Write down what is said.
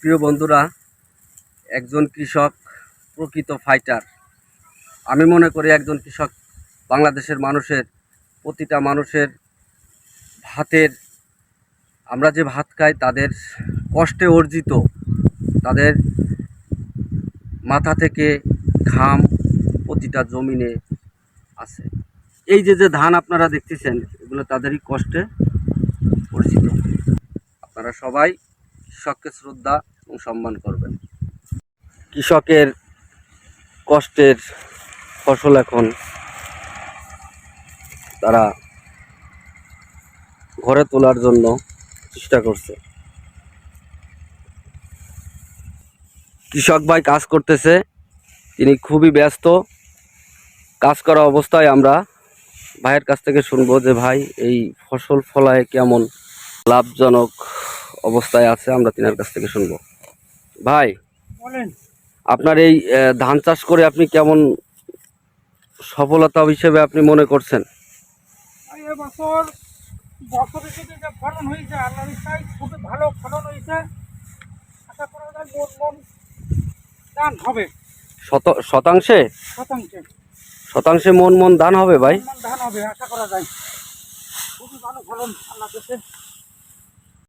প্রিয় বন্ধুরা, একজন কৃষক প্রকৃত ফাইটার। আমি মনে করি একজন কৃষক বাংলাদেশের মানুষের, প্রতিটা মানুষের ভাতের, আমরা যে ভাত খাই তাদের কষ্টে অর্জিত, তাদের মাথা থেকে ঘাম প্রতিটা জমিনে আছে। এই যে ধান আপনারা দেখতেছেন, এগুলো তাদেরই কষ্টে অর্জিত। আপনারা সবাই কৃষককে শ্রদ্ধা এবং সম্মান করবেন। কৃষকের কষ্টের ফসল এখন তারা ঘরে তোলার জন্য চেষ্টা করছে। কৃষক ভাই কাজ করতেছে, তিনি খুবই ব্যস্ত। কাজ করা অবস্থায় আমরা ভাইয়ের কাছ থেকে শুনবো যে ভাই এই ফসল ফলায় কেমন লাভজনক অবস্থায় আছে, আমরা তিনার কাছ থেকে শুনবো। ভাই বলেন, আপনার এই ধান চাষ করে আপনি কেমন সফলতা হিসেবে আপনি মনে করছেন? এবছর বছরে যদি যে ফলন হয়েছে আল্লাহর ইচ্ছায় খুবই ভালো ফলন হয়েছে। আশা করা যায় মন দান হবে। শতাংশে শতাংশে শতাংশে মন ধান হবে ভাই। ধান হবে আশা করা যায়। খুবই ভালো ফলন আল্লাহ কাছে।